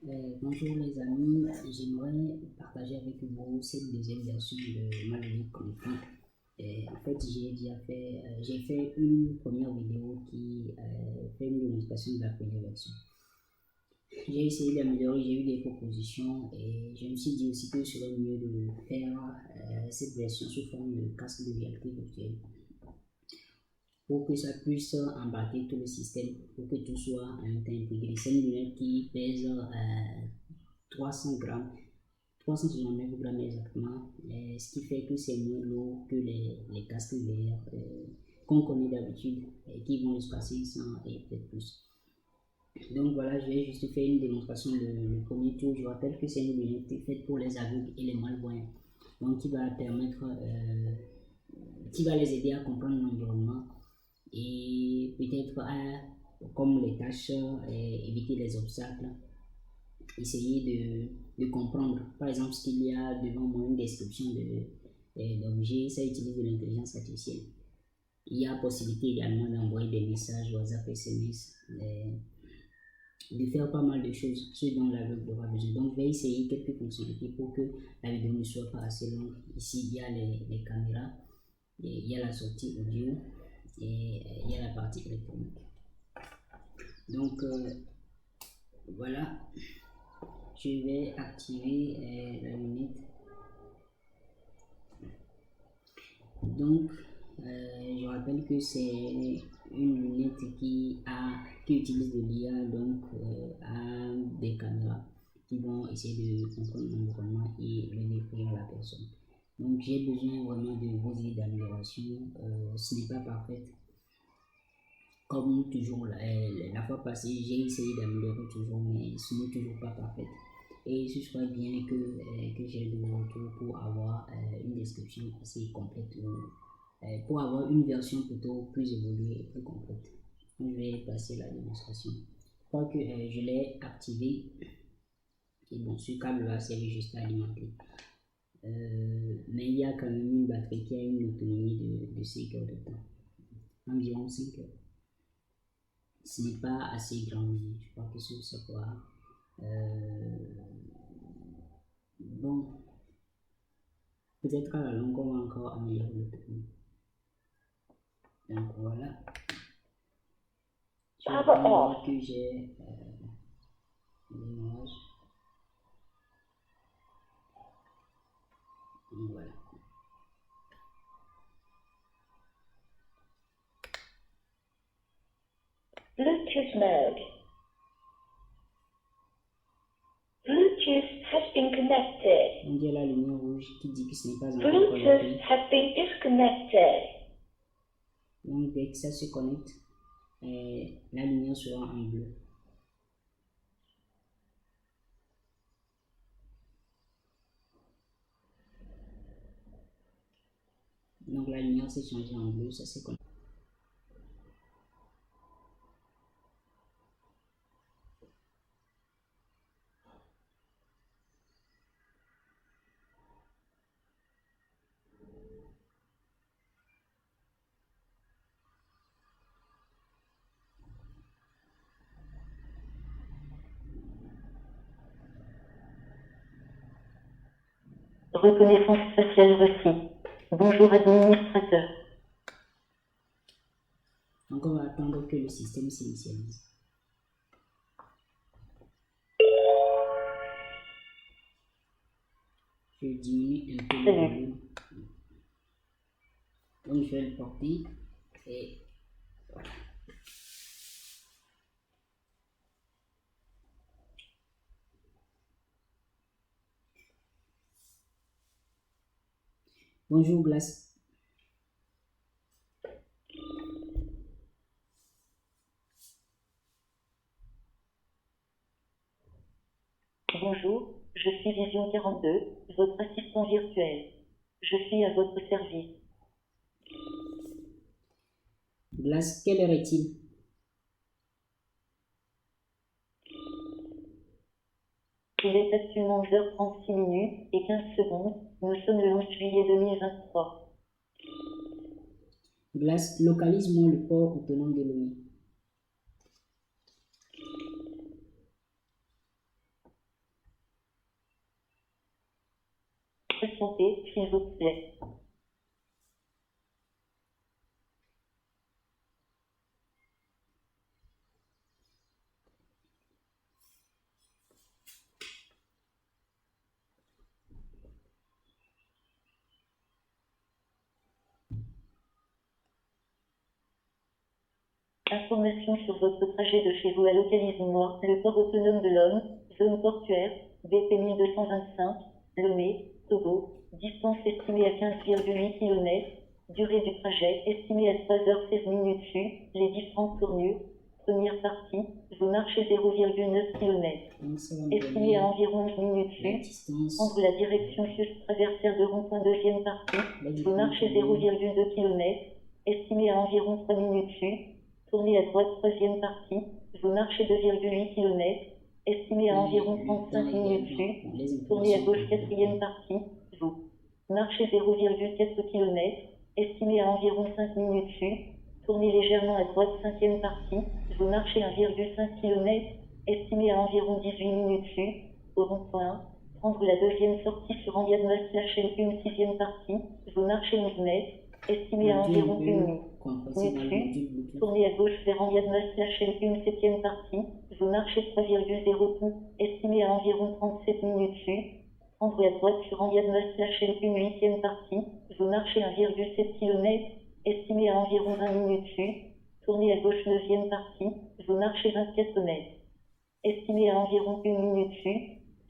Bonjour les amis, j'aimerais partager avec vous cette deuxième version de ma ludique connectique. En fait, j'ai fait une première vidéo qui fait une démonstration de la première version. J'ai essayé d'améliorer, j'ai eu des propositions et je me suis dit aussi que ce serait mieux de faire cette version sous forme de casque de réalité virtuelle pour que ça puisse embarquer tout le système, pour que tout soit intégré. C'est une lunette qui pèse 300 grammes, 369 grammes exactement, ce qui fait que c'est moins lourd que les casques VR qu'on connaît d'habitude et qui vont jusqu'à 600 et peut-être plus. Donc voilà, je vais juste faire une démonstration le premier tour. Je rappelle que c'est une lunette faite pour les aveugles et les malvoyants, donc qui va permettre, qui va les aider à comprendre l'environnement et peut-être comme les tâches, éviter les obstacles, essayer de comprendre. Par exemple, ce qu'il y a devant moi, une description d'objets, ça utilise de l'intelligence artificielle. Il y a possibilité également d'envoyer des messages WhatsApp, SMS, de faire pas mal de choses, ce dont l'aveugle aura besoin. Donc, je vais essayer quelques fonctionnalités pour que la vidéo ne soit pas assez longue. Ici, il y a les caméras, et il y a la sortie audio et il y a la partie électronique. Donc, voilà. Je vais activer la lunette. Donc, je rappelle que c'est une lunette qui utilise de l'IA, donc a des caméras qui vont essayer de comprendre l'environnement et le décrire à la personne. Donc, j'ai besoin vraiment de vos idées d'amélioration. Ce n'est pas parfait. Comme toujours, la fois passée, j'ai essayé d'améliorer toujours, mais ce n'est toujours pas parfait. Et ce serait bien que j'ai de retour pour avoir une description assez complète, pour avoir une version plutôt plus évoluée et plus complète. Je vais passer la démonstration. Je crois que je l'ai activé. Et bon, ce câble va servir juste à alimenter. Mais il y a quand même une batterie qui a une autonomie de 5 heures de temps. Environ 5 heures. Ce n'est pas assez grand, mais je crois que ça pourra. Bon, peut-être à la longue, on va encore améliorer le technique. Donc voilà. Je vais attendre que j'ai l'image. Voilà. Bluetooth mode. Bluetooth has been connected. Donc il y a la lumière rouge qui dit que ce n'est pas encore Bluetooth connecté. has been disconnected. Donc dès que ça se connecte, la lumière sera en bleu. Donc la lumière s'est changée en bleu, ça s'est connecté. Reconnaissance faciale reçue. Bonjour administrateur. Donc on va attendre que le système s'initialise. Je diminue un peu le volume. Donc je vais le porter et voilà. Bonjour Glace. Bonjour, je suis Vision 42, votre assistant virtuel. Je suis à votre service. Glace, quelle heure est-il? Il est actuellement 11h36 et 15 secondes. Nous sommes le 11 juillet 2023. Glace, localise-moi le port autonome de Lomé. s'il vous plaît. Information sur votre trajet de chez vous à localisez-moi, le port autonome de l'Homme, zone portuaire, BP 1225, Lomé, Togo, distance estimée à 15,8 km, durée du trajet estimée à 3h16 minutes les différentes tournures, première partie, vous marchez 0,9 km, Donc, ça va me estimée à donner environ 11 minutes la distance, prendre la direction sud traversaire de rond-point deuxième partie, la vous différence marchez entre 0,2 km, estimé à environ 3 minutes tournez à droite troisième partie, vous marchez 2,8 km, estimé à environ le temps 35 minutes également, les tournez à informations gauche quatrième partie, vous marchez 0,4 km, estimé à environ 5 minutes tournez légèrement à droite cinquième partie, vous marchez 1,5 km, estimé à environ 18 minutes au rond-point, prendre la deuxième sortie sur Andiadmas/L1 sixième partie, vous marchez 11 mètres, estimé à module un environ 1 minute. peu compressé dans le module Bluetooth. Tournez à gauche vers Andiadmas/L1 septième partie, vous marchez 3,0 pouces, estimé à environ 37 minutes prendre à droite sur Andiadmas/L1 huitième partie, vous marchez 1,7 km, estimé à environ 20 minutes tournez à gauche neuvième partie, vous marchez 24 mètres. Estimé à environ 1 minute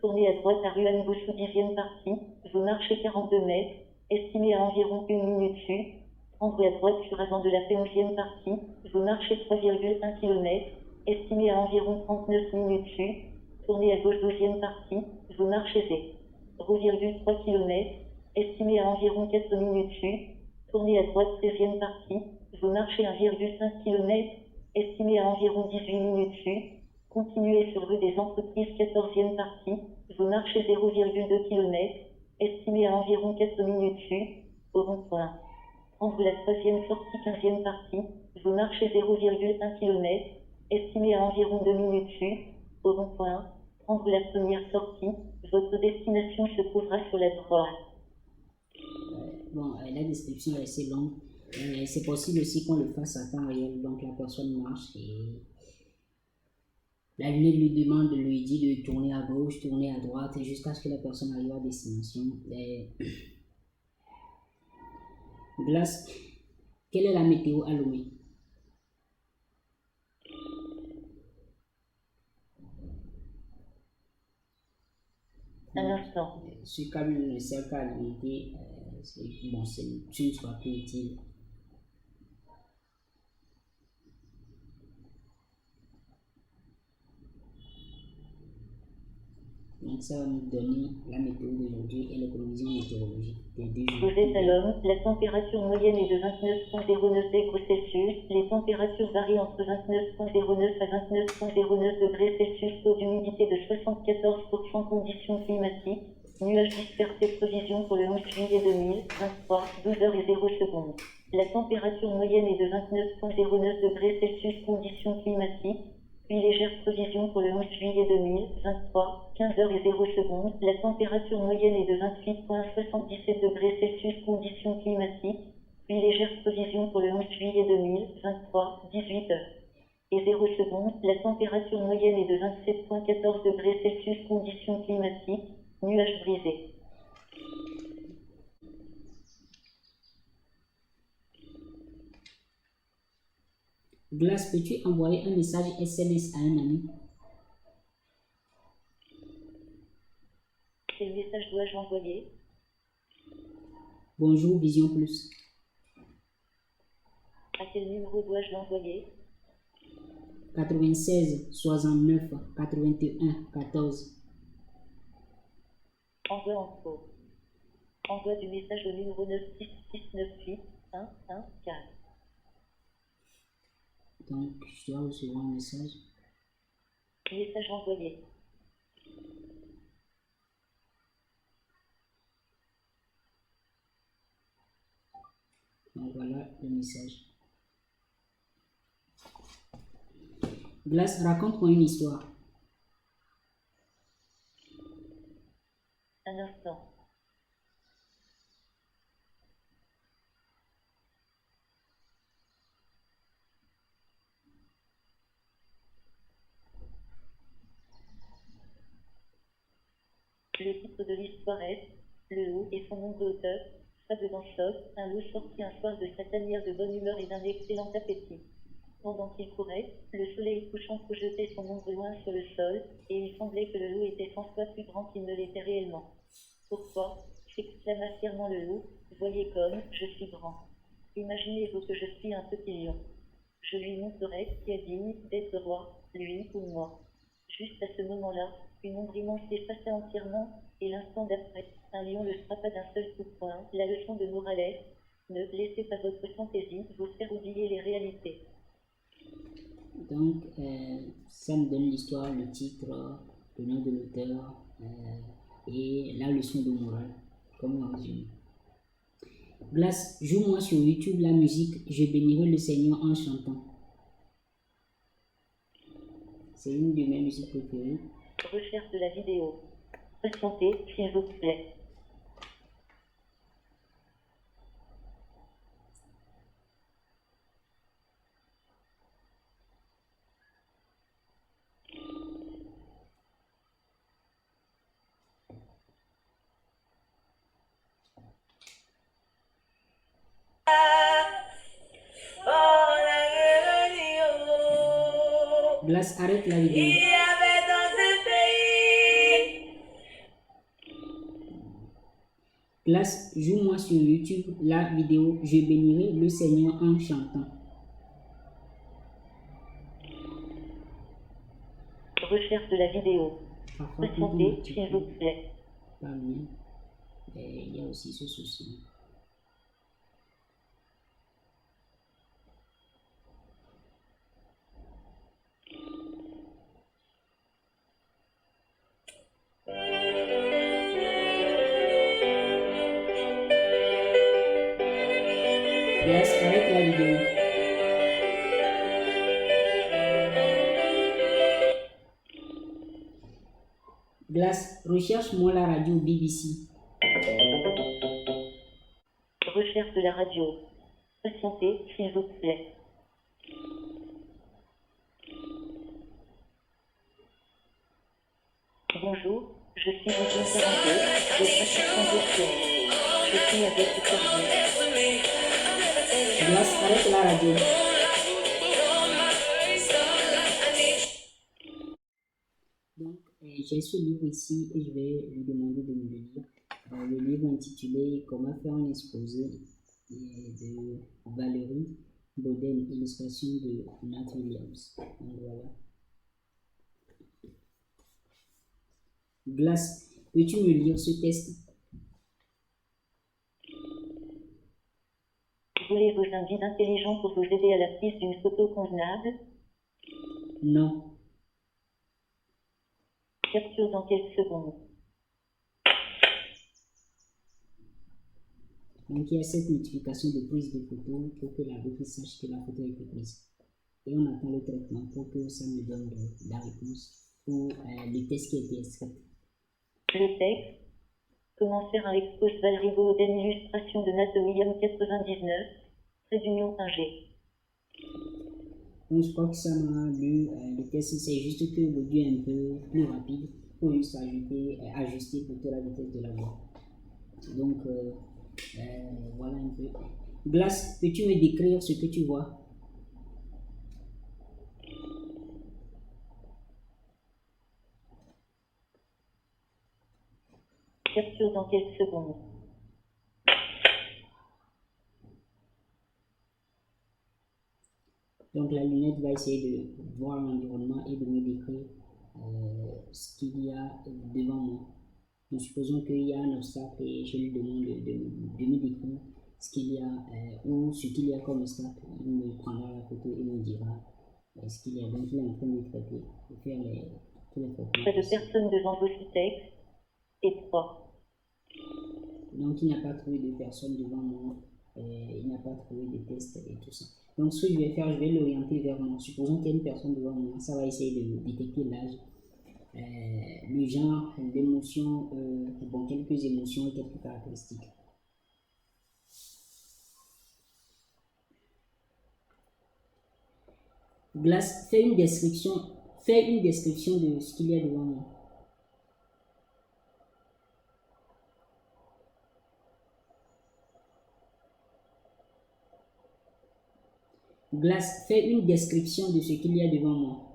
tournez à droite à Ruan Bouchou dixième partie, vous marchez 42 mètres, estimé à environ 1 minute, prendre à droite sur avant de la paix 11e partie, vous marchez 3,1 km, estimé à environ 39 minutes, tournez à gauche 12e partie, vous marchez 0,3 km, estimé à environ 4 minutes, tournez à droite 13e partie, vous marchez 1,5 km, estimé à environ 18 minutes, continuez sur rue des Entreprises 14e partie, vous marchez 0,2 km, estimé à environ 4 minutes au rond-point. Prendre la troisième sortie 15e partie, vous marchez 0,1 km, estimé à environ 2 minutes au rond-point. Prendre la première sortie, votre destination se trouvera sur la droite. Bon, la description est assez longue. C'est possible aussi qu'on le fasse à temps réel. Donc la personne marche et la lunette lui demande, lui dit de tourner à gauche, tourner à droite jusqu'à ce que la personne arrive à destination. Glace, quelle est la météo à Lomé? Un instant. Ce câble, le cercle à limiter, bon, c'est une soit plus utile. Donc ça va nous donner la météo d'aujourd'hui et les prévisions météorologiques des 2 jours. Vous êtes à l'homme, la température moyenne est de 29,09 degrés Celsius, les températures varient entre 29,09 à 29,09 degrés Celsius, taux d'humidité de 74%, conditions climatiques, nuages dispersés, prévision pour le 11 juillet 2023, 12h00. La température moyenne est de 29,09 degrés Celsius, conditions climatiques, puis légère prévision pour le 11 juillet 2023, 15h00. La température moyenne est de 28,77 degrés Celsius, conditions climatiques, puis légère prévision pour le 11 juillet 2023, 18h00. La température moyenne est de 27,14 degrés Celsius, conditions climatiques, nuages brisés. Glace, peux-tu envoyer un message SMS à un ami? Quel message dois-je envoyer? Bonjour, Vision Plus. À quel numéro dois-je l'envoyer? 96 69 81 14. Envoi en cours. Envoi du message au numéro 96698 114. Donc, je dois recevoir un message. Message envoyé. Donc, voilà le message. Glace, raconte-moi une histoire. Un instant. Le titre de l'histoire est Le loup et son nombre d'auteurs. Fable d'Ansop, un loup sortit un soir de sa tanière de bonne humeur et d'un excellent appétit. Pendant qu'il courait, le soleil couchant projetait son ombre loin sur le sol, et il semblait que le loup était 100 fois plus grand qu'il ne l'était réellement. Pourquoi s'exclama fièrement le loup, voyez comme je suis grand. Imaginez-vous que je suis un petit lion. Je lui montrerai qui est digne d'être roi, lui ou moi. Juste à ce moment-là, une ombre immense s'effaça entièrement, et l'instant d'après, un lion le frappa d'un seul coup de poing. La leçon de morale est ne laissez pas votre fantaisie vous faire oublier les réalités. Donc, ça me donne l'histoire, le titre, le nom de l'auteur et la leçon de morale, comme on résumé. Glace, joue-moi sur YouTube la musique, je bénirai le Seigneur en chantant. C'est une de mes musiques préférées. Recherche de la vidéo. Patientez, s'il vous plaît. Glace, arrête la vidéo. Il y avait dans ce pays. Glace, joue-moi sur YouTube la vidéo, je bénirai le Seigneur en chantant. Recherche de la vidéo. Parfois, Patientez, s'il vous plaît. Pas bien. Et il y a aussi ce souci. Glace, arrête la vidéo. Glace, recherche-moi la radio BBC. Recherche de la radio. Patientez, s'il vous plaît. Bonjour, je suis Régine 42, de Assistant Virtuel. Je suis à votre service. Glace, arrête la radio. Donc, j'ai ce livre ici et je vais lui demander de me le lire. Le livre intitulé Comment faire un exposé de Valérie Bauden, illustration de Nat Williams. Donc voilà. Glace, peux-tu me lire ce texte? Voulez-vous un guide intelligent pour vous aider à la prise d'une photo convenable? Non. Capture dans quelques secondes. Donc il y a cette notification de prise de photo pour que la boucle sache que la photo a été prise. Et on attend le traitement pour que ça me donne la réponse pour le test qui a été extrait. Le texte. Comment faire un expose Valérie Bauden, illustration de Nat Williams 99, trait d'union 1G. Donc je crois que ça m'a lu le test, c'est juste que l'audio est un peu plus rapide pour juste ajuster plutôt la vitesse de la voix. Donc voilà un peu. Glace, peux-tu me décrire ce que tu vois? Capture dans quelques secondes. Donc la lunette va essayer de voir l'environnement et de me décrire ce qu'il y a devant moi. Nous supposons qu'il y a un obstacle et je lui demande de me décrire ce qu'il y a ou ce qu'il y a comme obstacle. Il me prendra la photo et me dira ce qu'il y a. Donc il est en train de traiter, de faire tous les traitements. Pas de personne devant votre texte. Et 3. Donc il n'a pas trouvé de personne devant moi, il n'a pas trouvé de test et tout ça. Donc ce que je vais faire, je vais l'orienter vers moi. Supposons qu'il y a une personne devant moi, ça va essayer de détecter l'âge, le genre, l'émotion, bon, quelques émotions et quelques caractéristiques. Glace, fais une description de ce qu'il y a devant moi. Glace, fais une description de ce qu'il y a devant moi.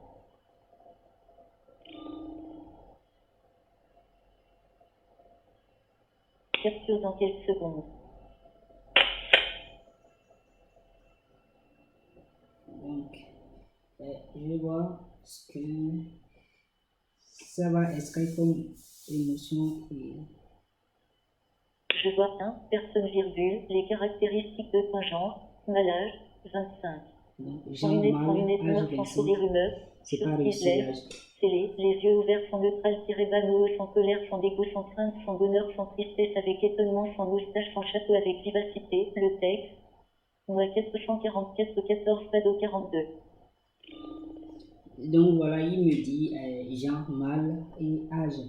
Capture dans quelques secondes. Donc, je vais voir ce que ça va inscrire comme émotion. Je vois 1, personne virgule, les caractéristiques de ton genre, malage, 25. Donc, Sans genre lunettes, mâle, noires, âge sans 25, sourire humeur, c'est pas sourcils réussi lèvres, l'âge. scellés, les yeux ouverts, sans neutrales, bano, sans colère, sans dégoût, sans crainte, sans bonheur, sans tristesse, avec étonnement, sans moustache, sans château, avec vivacité, le texte, moi 444, 14, Fado 42. Donc voilà, il me dit genre mâle et âge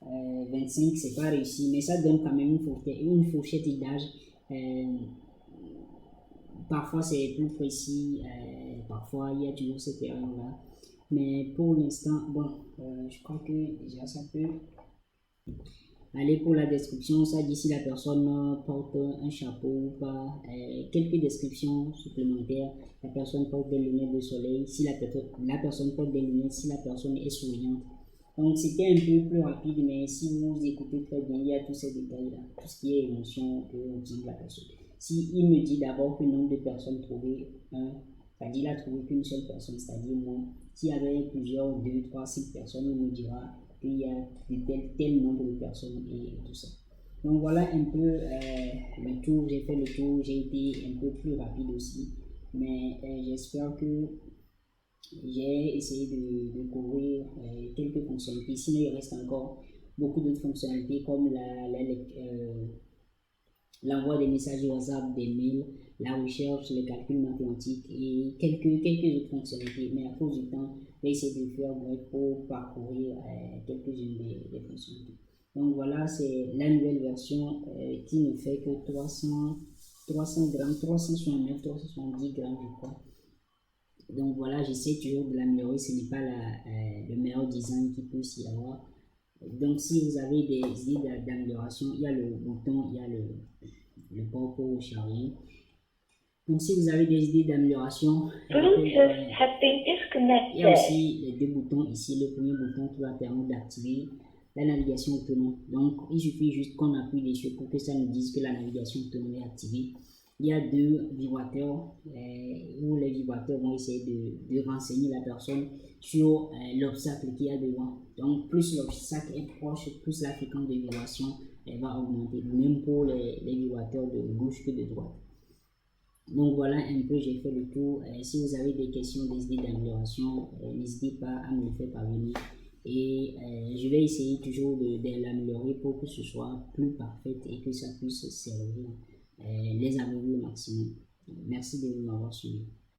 25, c'est pas réussi, mais ça donne quand même une fourchette d'âge. Parfois c'est plus précis, parfois il y a toujours cette erreur-là. Mais pour l'instant, bon, je crois que déjà ça peut aller pour la description. Ça dit si la personne porte un chapeau ou pas, quelques descriptions supplémentaires. La personne porte des lunettes de soleil, si la personne porte des lunettes, si la personne est souriante. Donc c'était un peu plus rapide, mais si vous écoutez très bien, il y a tous ces détails-là, tout ce qui est émotion que ressent la personne. Si il me dit d'abord que le nombre de personnes trouvées, c'est-à-dire il a trouvé qu'une seule personne, c'est-à-dire moi, s'il y avait plusieurs, 2, 3, 6 personnes, il me dira qu'il y a tel nombre de personnes et tout ça. Donc voilà un peu le tour, j'ai fait le tour, j'ai été un peu plus rapide aussi, mais j'espère que j'ai essayé de couvrir quelques fonctionnalités. Sinon, il reste encore beaucoup d'autres fonctionnalités comme l'envoi des messages WhatsApp, des mails, la recherche, les calculs mathématiques et quelques autres fonctionnalités. Mais à cause du temps, je vais essayer de faire bref pour parcourir quelques-unes des fonctionnalités. Donc voilà, c'est la nouvelle version qui ne fait que 300 grammes, 369, 370 grammes, je crois. Donc voilà, j'essaie toujours de l'améliorer, ce n'est pas le meilleur design qu'il puisse y avoir. Donc si vous avez des idées d'amélioration, il y a le bouton, il y a le port pour charger. Donc si vous avez des idées d'amélioration, Bluetooth has been il y a disconnected. aussi les deux boutons ici. Le premier bouton qui va permettre d'activer la navigation autonome. Donc il suffit juste qu'on appuie dessus pour que ça nous dise que la navigation autonome est activée. Il y a deux vibrateurs où les vibrateurs vont essayer de renseigner la personne sur l'obstacle qu'il y a devant. Donc plus l'obstacle est proche, plus la fréquence de vibration va augmenter, même pour les vibrateurs de gauche que de droite. Donc voilà un peu, j'ai fait le tour. Si vous avez des questions, des idées d'amélioration, n'hésitez pas à me le faire parvenir. Et je vais essayer toujours de l'améliorer pour que ce soit plus parfait et que ça puisse servir les abonnés au maximum. Merci de m'avoir suivi.